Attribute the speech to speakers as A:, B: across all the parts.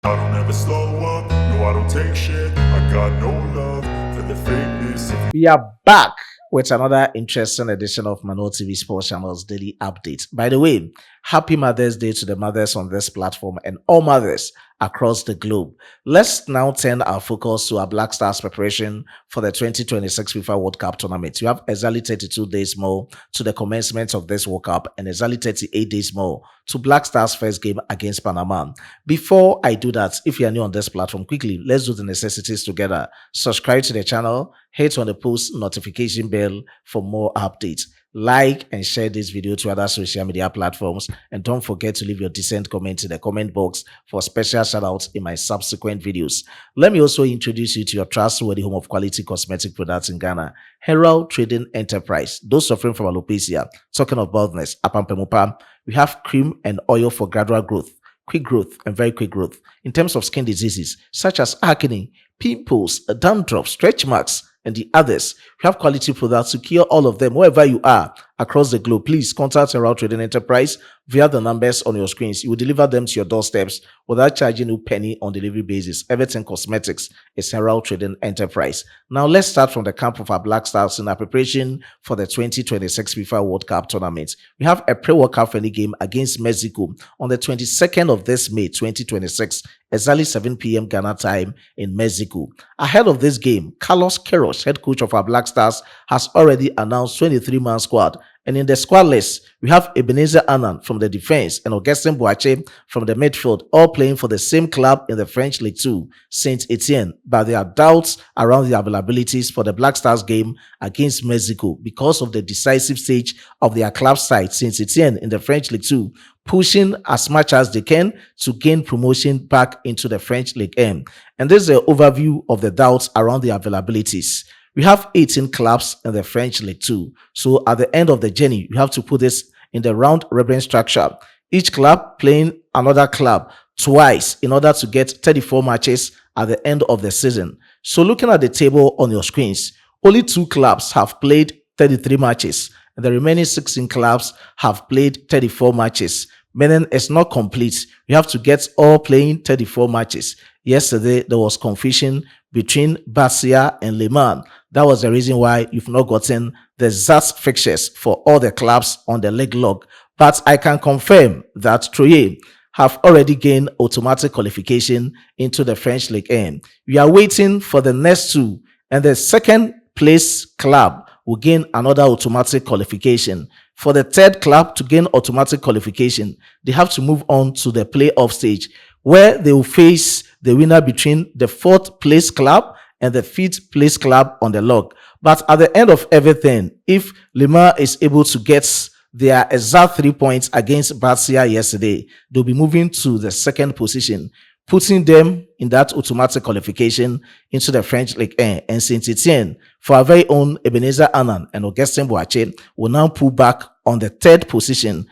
A: I don't ever slow up, no I don't take shit. I got no love for the fakeness.
B: We are back with another interesting edition of Mano TV Sports Channel's daily update. By the way, happy Mother's Day to the mothers on this platform and all mothers across the globe. Let's now turn our focus to our Black Stars preparation for the 2026 FIFA World Cup tournament. You have exactly 32 days more to the commencement of this World Cup and exactly 38 days more to Black Stars' first game against Panama. Before I do that, if you are new on this platform, quickly, let's do the necessities together. Subscribe to the channel, hit on the post notification bell for more updates. Like and share this video to other social media platforms, and don't forget to leave your decent comment in the comment box for special shoutouts in my subsequent videos. Let me also introduce you to your trustworthy home of quality cosmetic products in Ghana, Herald Trading Enterprise. Those suffering from alopecia, talking of baldness, apampemupam, we have cream and oil for gradual growth, quick growth, and very quick growth. In terms of skin diseases such as acne, pimples, dandruff, stretch marks, and the others, we have quality products to cure all of them wherever you are across the globe. Please contact Herald Trading Enterprise via the numbers on your screens. You will deliver them to your doorsteps without charging you a penny on delivery basis. Everything Cosmetics is Herald Trading Enterprise. Now let's start from the camp of our Black Stars in our preparation for the 2026 FIFA World Cup tournament. We have a pre-World Cup friendly game against Mexico on the 22nd of this May 2026, exactly 7 p.m. Ghana time in Mexico. Ahead of this game, Carlos Queiroz, head coach of our Black Stars, has already announced 23-man squad. And in the squad list, we have Ebenezer Annan from the defense and Augustin Boache from the midfield, all playing for the same club in the French League 2, Saint Etienne. But there are doubts around the availabilities for the Black Stars game against Mexico because of the decisive stage of their club side, Saint Etienne, in the French League 2, pushing as much as they can to gain promotion back into the French League M. And this is an overview of the doubts around the availabilities. We have 18 clubs in the French League 2. So at the end of the journey, you have to put this in the round robin structure. Each club playing another club twice in order to get 34 matches at the end of the season. So looking at the table on your screens, only 2 clubs have played 33 matches, and the remaining 16 clubs have played 34 matches, meaning it's not complete. You have to get all playing 34 matches. Yesterday, there was confusion between Barcia and Le Mans. That was the reason why you've not gotten the exact fixtures for all the clubs on the league log. But I can confirm that Troyes have already gained automatic qualification into the French League N. We are waiting for the next 2, and the second place club will gain another automatic qualification. For the third club to gain automatic qualification, they have to move on to the playoff stage, where they will face the winner between the 4th place club and the 5th place club on the log. But at the end of everything, if Le Mans is able to get their exact 3 points against Barcia yesterday, they'll be moving to the 2nd position, putting them in that automatic qualification into the French League 1. And Saint Etienne, for our very own Ebenezer Annan and Augustin Boache, will now pull back on the 3rd position,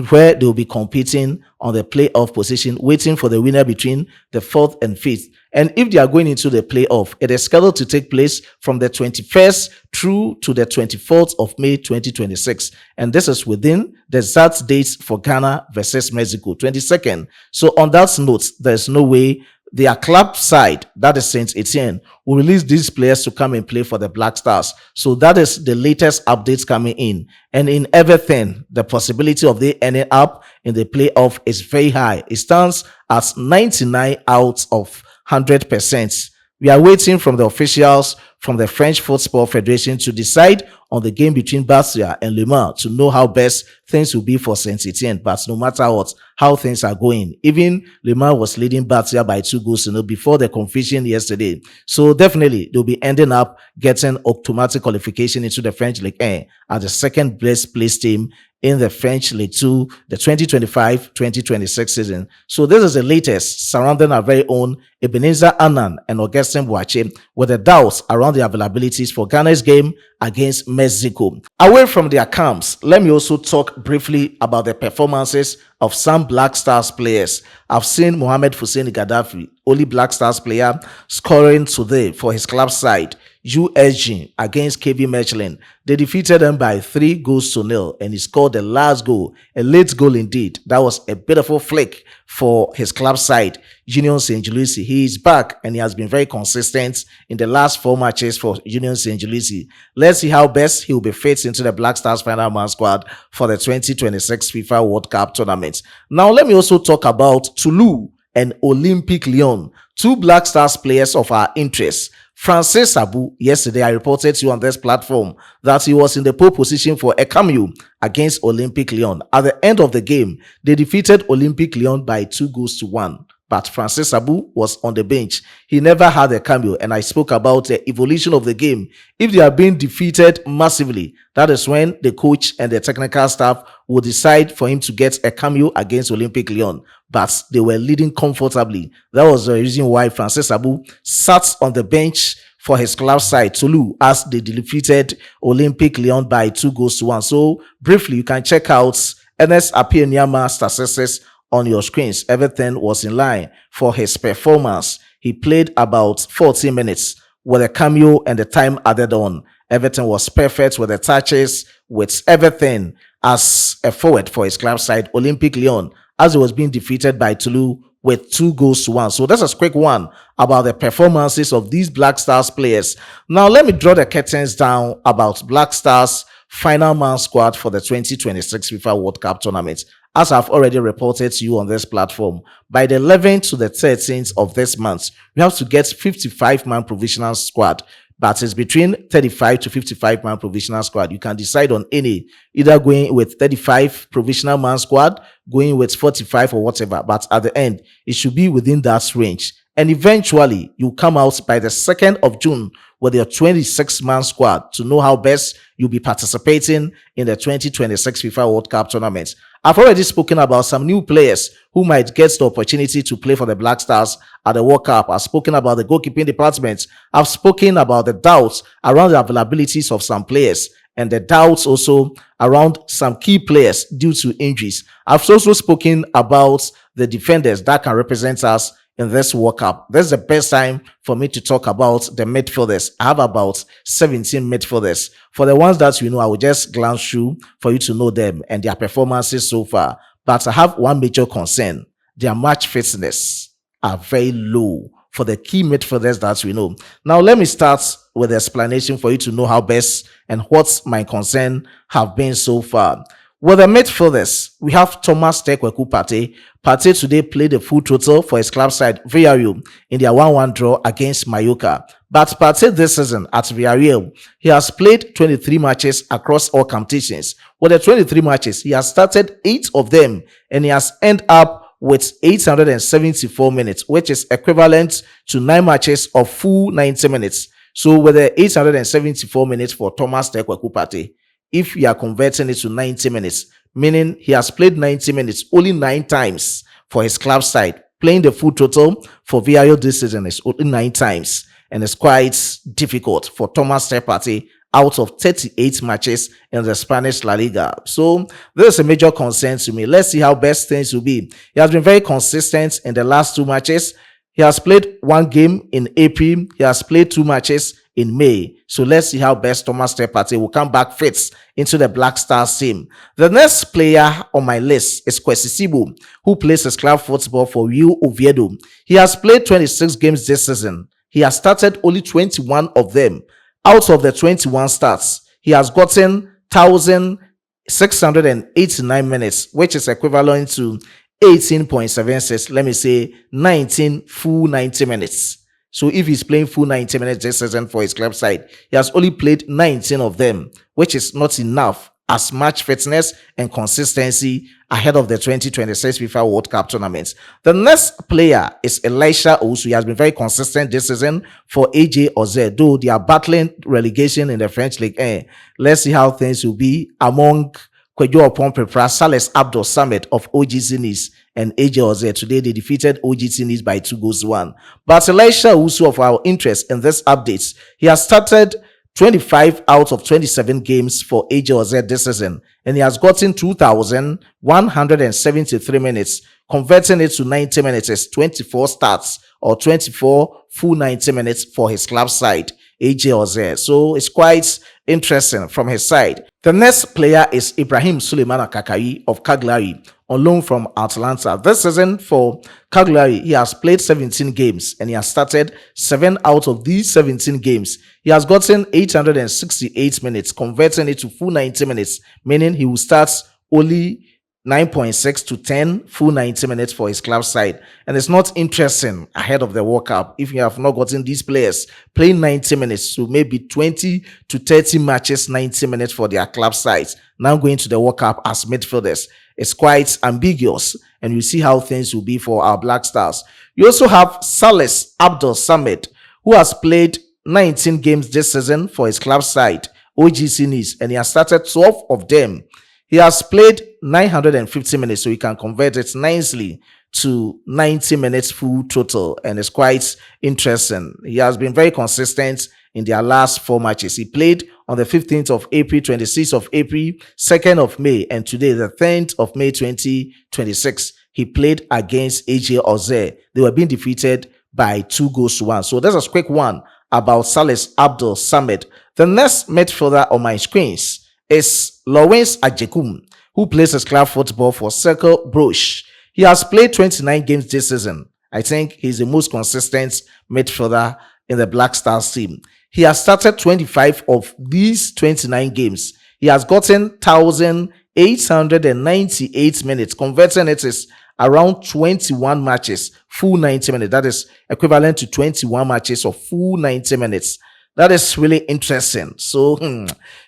B: where they will be competing on the playoff position, waiting for the winner between the 4th and 5th. And if they are going into the playoff, it is scheduled to take place from the 21st through to the 24th of May 2026. And this is within the exact dates for Ghana versus Mexico, 22nd. So on that note, there's no way their club side, that is Saint Etienne, will release these players to come and play for the Black Stars. So that is the latest updates coming in. And in everything, the possibility of they ending up in the playoff is very high. It stands at 99 out of 100%. We are waiting from the officials from the French Football Federation to decide on the game between Barcia and Le Mans to know how best things will be for Saint Etienne. But no matter what, how things are going, even Le Mans was leading Barcia by 2 goals before the confusion yesterday. So definitely they'll be ending up getting automatic qualification into the French League 1 as the 2nd best place team in the French League 2, the 2025-2026 season. So this is the latest surrounding our very own Ebenezer Annan and Augustin Boache, with the doubts around the availabilities for Ghana's game against Mexico. Away from their camps, let me also talk briefly about the performances of some Black Stars players. I've seen Mohamed Hussein Gaddafi, only Black Stars player, scoring today for his club side. USG against KV Mechelen. They defeated them by 3-0, and he scored the last goal, a late goal indeed. That was a beautiful flick for his club side, Union Saint-Lucie. He is back and he has been very consistent in the last 4 matches for Union Saint-Lucie. Let's see how best he will be fit into the Black Stars final man squad for the 2026 FIFA World Cup tournament. Now, let me also talk about Toulouse and Olympique Lyon, 2 Black Stars players of our interest. Francis Abu, yesterday I reported to you on this platform that he was in the pole position for a cameo against Olympique Lyon. At the end of the game, they defeated Olympique Lyon by 2-1. But Francis Abu was on the bench. He never had a cameo, and I spoke about the evolution of the game. If they are being defeated massively, that is when the coach and the technical staff will decide for him to get a cameo against Olympique Lyon. But they were leading comfortably. That was the reason why Francis Abu sat on the bench for his club side, Toulouse, as they defeated Olympique Lyon by 2-1. So, briefly, you can check out Ernest Appiah-Nyama statistics on your screens. Everything was in line for his performance. He played about 40 minutes with a cameo and the time added on. Everything was perfect with the touches, with everything as a forward for his club side, Olympique Lyon, as he was being defeated by Toulouse with 2-1. So that's a quick one about the performances of these Black Stars players. Now let me draw the curtains down about Black Stars final man squad for the 2026 FIFA World Cup tournament. As I've already reported to you on this platform, by the 11th to the 13th of this month, we have to get 55-man provisional squad. But it's between 35 to 55-man provisional squad. You can decide on any, either going with 35 provisional man squad, going with 45 or whatever. But at the end, it should be within that range. And eventually, you come out by the 2nd of June with your 26-man squad to know how best you'll be participating in the 2026 FIFA World Cup tournament. I've already spoken about some new players who might get the opportunity to play for the Black Stars at the World Cup. I've spoken about the goalkeeping department. I've spoken about the doubts around the availabilities of some players and the doubts also around some key players due to injuries. I've also spoken about the defenders that can represent us in this World Cup. This is the best time for me to talk about the midfielders. I have about 17 midfielders. For the ones that you know, I will just glance through for you to know them and their performances so far. But I have one major concern. Their match fitness are very low for the key midfielders that we know. Now, let me start with the explanation for you to know how best and what my concern have been so far. With the midfielders, we have Thomas Tekweku Partey. Partey today played a full total for his club side, Villarreal, in their 1-1 draw against Mallorca. But Partey this season at Villarreal, he has played 23 matches across all competitions. With the 23 matches, he has started 8 of them, and he has ended up with 874 minutes, which is equivalent to 9 matches of full 90 minutes. So with the 874 minutes for Thomas Tekweku Partey, if we are converting it to 90 minutes, meaning he has played 90 minutes only 9 times for his club side, playing the full total for Villarreal this season is only 9 times, and it's quite difficult for Thomas Partey out of 38 matches in the Spanish La Liga. So this is a major concern to me. Let's see how best things will be. He has been very consistent in the last 2 matches. He has played 1 game in April. He has played 2 matches in May. So let's see how best Thomas Partey will come back fit into the Black Stars team. The next player on my list is Kwesi Sibu, who plays his club football for Real Oviedo. He has played 26 games this season. He has started only 21 of them. Out of the 21 starts, he has gotten 1,689 minutes, which is equivalent to 18.76, let me say 19 full 90 minutes. So if he's playing full 90 minutes this season for his club side, he has only played 19 of them, which is not enough as match fitness and consistency ahead of the 2026 FIFA World Cup tournament. The next player is Elisha Owusu. He has been very consistent this season for AJ Oze, though they are battling relegation in the French League. Let's see how things will be among Kwejo Opon-Prepra, Sales Abdul Samad of OGC Nice and AJ Oze. Today they defeated OGC Nice by 2-1. But Elisha Owusu, of our interest in this update, he has started 25 out of 27 games for AJ Oze this season, and he has gotten 2,173 minutes. Converting it to 90 minutes is 24 starts or 24 full 90 minutes for his club side. AJ Oze. So it's quite interesting from his side. The next player is Ibrahim Suleiman Akakai of Cagliari, on loan from Atalanta. This season for Cagliari, he has played 17 games and he has started 7 out of these 17 games. He has gotten 868 minutes, converting it to full 90 minutes, meaning he will start only 9.6 to 10 full 90 minutes for his club side. And it's not interesting ahead of the World Cup if you have not gotten these players playing 90 minutes, so maybe 20 to 30 matches, 90 minutes for their club sides, now going to the World Cup as midfielders. It's quite ambiguous, and you see how things will be for our Black Stars. You also have Salis Abdul Samad, who has played 19 games this season for his club side, OGC Nice, and he has started 12 of them. He has played 950 minutes, so he can convert it nicely to 90 minutes full total, and it's quite interesting. He has been very consistent in their last 4 matches. He played on the 15th of April, 26th of April, 2nd of May, and today, the 10th of May 2026, he played against AJ Oze. They were being defeated by 2-1. So that's a quick one about Salis Abdul Samad. The next midfielder on my screens is Lawrence Ajekum, who plays his club football for Cercle Bruges. He has played 29 games this season. I think he's the most consistent midfielder in the Black Stars team. He has started 25 of these 29 games. He has gotten 1,898 minutes. Converting it is around 21 matches, full 90 minutes. That is equivalent to 21 matches of full 90 minutes. That is really interesting. So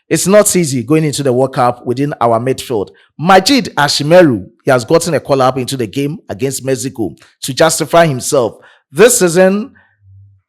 B: it's not easy going into the World Cup within our midfield. Majid Ashimeru, he has gotten a call-up into the game against Mexico to justify himself. This season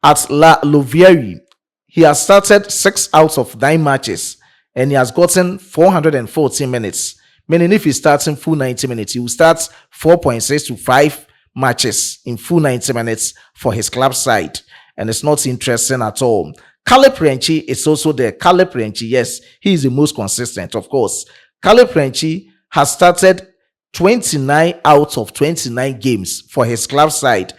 B: at La Louvière, he has started 6 out of 9 matches and he has gotten 414 minutes. Meaning if he's starting full 90 minutes, he will start 4.6 to 5 matches in full 90 minutes for his club side. And it's not interesting at all. Caleb Renchi is also there. Caleb Renchi, yes, he is the most consistent, of course. Caleb Renchi has started 29 out of 29 games for his club side,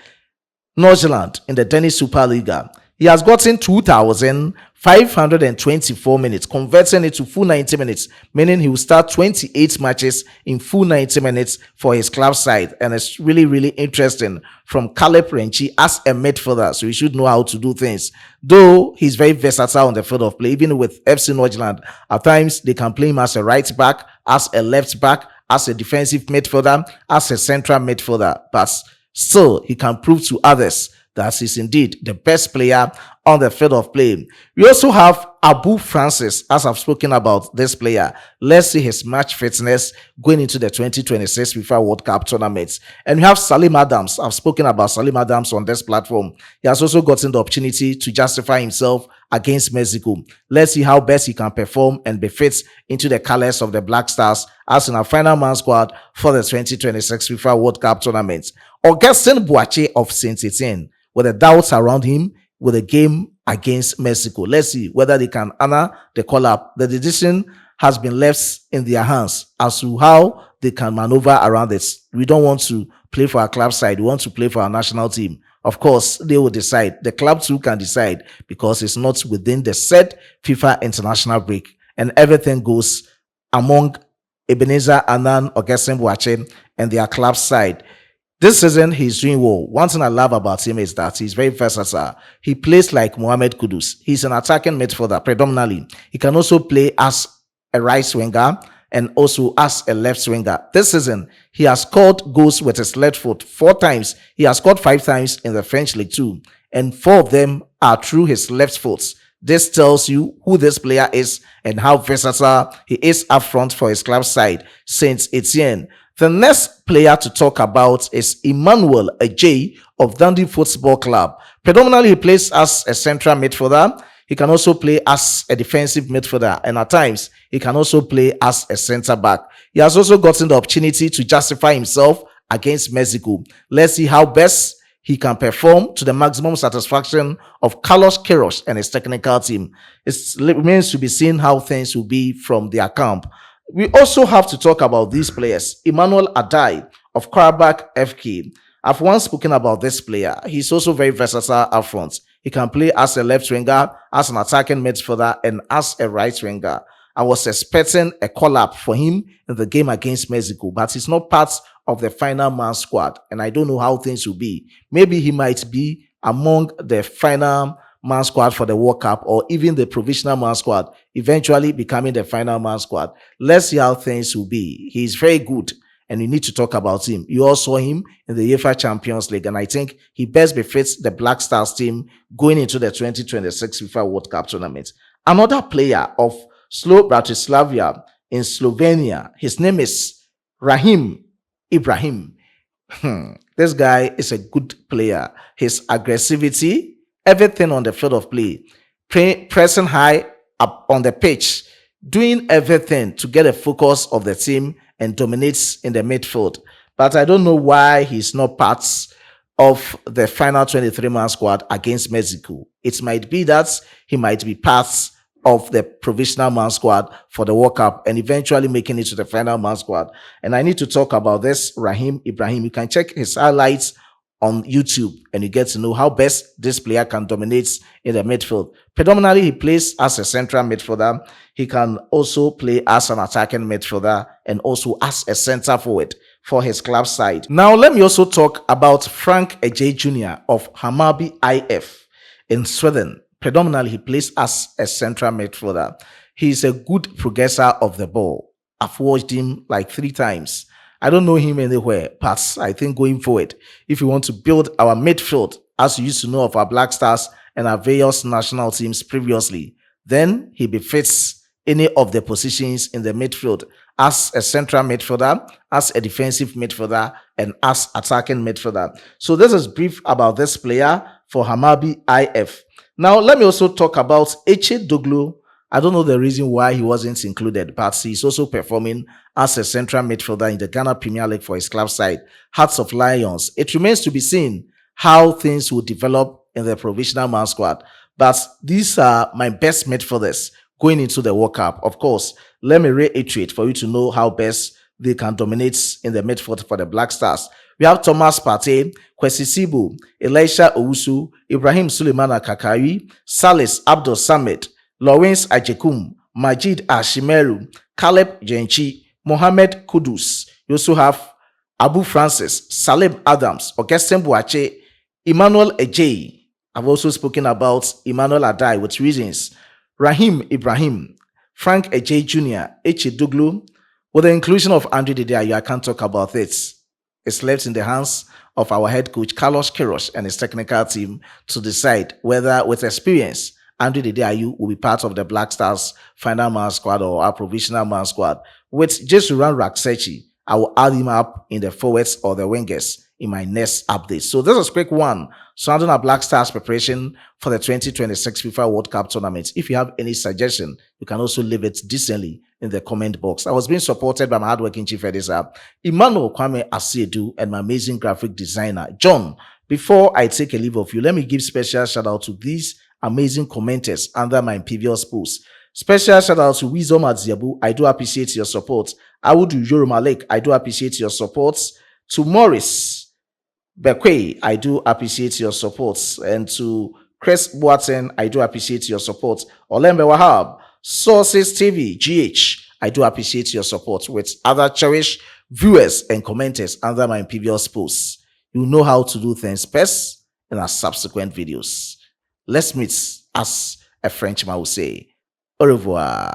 B: Norgeland, in the Danish Superliga. He has gotten 2,524 minutes, converting it to full 90 minutes, meaning he will start 28 matches in full 90 minutes for his club side. And it's really, really interesting from Caleb Renchi as a midfielder, so he should know how to do things. Though he's very versatile on the field of play, even with FC Norgeland, at times they can play him as a right back, as a left back, as a defensive midfielder, as a central midfielder, but still he can prove to others that he's indeed the best player on the field of play. We also have Abu Francis, as I've spoken about this player. Let's see his match fitness going into the 2026 FIFA World Cup tournaments. And we have Salim Adams. I've spoken about Salim Adams on this platform. He has also gotten the opportunity to justify himself against Mexico. Let's see how best he can perform and be fit into the colors of the Black Stars as in our final man squad for the 2026 FIFA World Cup tournament. Augustin Boache of Saint-Etienne, with the doubts around him with the game against Mexico. Let's see whether they can honor the call-up. The decision has been left in their hands as to how they can maneuver around it. We don't want to play for our club side. We want to play for our national team. Of course, they will decide. The club too can decide because it's not within the set FIFA international break. And everything goes among Ebenezer Annan, Augustin Boache, and their club side. This season, he's doing well. One thing I love about him is that he's very versatile. He plays like Mohamed Kudus. He's an attacking midfielder predominantly. He can also play as a right winger and also as a left winger. This season, he has scored goals with his left foot 4 times. He has scored 5 times in the French League 2, and 4 of them are through his left foot. This tells you who this player is and how versatile he is up front for his club side, Saint-Etienne. The next player to talk about is Emmanuel Ajay of Dundee Football Club. Predominantly, he plays as a central midfielder. He can also play as a defensive midfielder, and at times, he can also play as a center back. He has also gotten the opportunity to justify himself against Mexico. Let's see how best he can perform to the maximum satisfaction of Carlos Queiroz and his technical team. It remains to be seen how things will be from their camp. We also have to talk about these players. Emmanuel Adai of Karabakh FK. I've once spoken about this player. He's also very versatile up front. He can play as a left winger, as an attacking midfielder, and as a right winger. I was expecting a call-up for him in the game against Mexico, but he's not part of the final man squad, and I don't know how things will be. Maybe he might be among the final man squad for the World Cup, or even the provisional man squad, eventually becoming the final man squad. Let's see how things will be. He's very good, and we need to talk about him. You all saw him in the UEFA Champions League, and I think he best befits the Black Stars team going into the 2026 FIFA World Cup tournament. Another player of Slow Bratislava in Slovenia, his name is Rahim Ibrahim. This guy is a good player. His aggressivity, everything on the field of play, pressing high up on the pitch, doing everything to get a focus of the team and dominates in the midfield. But I don't know why he's not part of the final 23-man squad against Mexico. It might be that he might be part of the provisional man squad for the World Cup and eventually making it to the final man squad. And I need to talk about this Rahim Ibrahim. You can check his highlights on YouTube and you get to know how best this player can dominate in the midfield. Predominantly, he plays as a central midfielder. He can also play as an attacking midfielder and also as a center forward for his club side. Now, let me also talk about Frank Ejay Jr. of Hammarby IF in Sweden. Predominantly, he plays as a central midfielder. He's a good progressor of the ball. I've watched him like 3 times. I don't know him anywhere, but I think going forward, if we want to build our midfield, as you used to know of our Black Stars and our various national teams previously, then he befits any of the positions in the midfield as a central midfielder, as a defensive midfielder, and as attacking midfielder. So this is brief about this player for Hammarby IF. Now, let me also talk about Eche Doglu. I don't know the reason why he wasn't included, but he's also performing as a central midfielder in the Ghana Premier League for his club side, Hearts of Lions. It remains to be seen how things will develop in the provisional man squad. But these are my best midfielders going into the World Cup. Of course, let me reiterate for you to know how best they can dominate in the midfield for the Black Stars. We have Thomas Partey, Kwesi Sibu, Elisha Owusu, Ibrahim Suleiman Kakari, Salis Abdul Samid, Lawrence Ajekum, Majid Ashimeru, Caleb Jenchi, Mohamed Kudus. You also have Abu Francis, Salim Adams, Augustin Buache, Emmanuel Ejay. I've also spoken about Emmanuel Adai with reasons. Rahim Ibrahim, Frank Ejay Jr., Eche Doglu. With the inclusion of Andre Didayo, I can't talk about it. It's left in the hands of our head coach, Carlos Queiroz, and his technical team to decide whether, with experience, Andre Didayo will be part of the Black Stars final man squad or our provisional man squad. With Jesuran Raksechi, I will add him up in the forwards or the wingers in my next update. So this is quick one surrounding our Black Stars preparation for the 2026 FIFA World Cup tournament. If you have any suggestion, you can also leave it decently in the comment box. I was being supported by my hardworking chief editor, Emmanuel Kwame Asiedu, and my amazing graphic designer, John. Before I take a leave of you, let me give special shout out to these amazing commenters under my previous posts. Special shout out to Wisdom Adziabu. I do appreciate your support. Awudu Yorumalek. I do appreciate your support. To Morris Bekwe, I do appreciate your support. And to Chris Boaten, I do appreciate your support. Olembe Wahab, Sources TV, GH, I do appreciate your support. With other cherished viewers and commenters under my previous posts, you know how to do things best in our subsequent videos. Let's meet, as a Frenchman will say. Au revoir.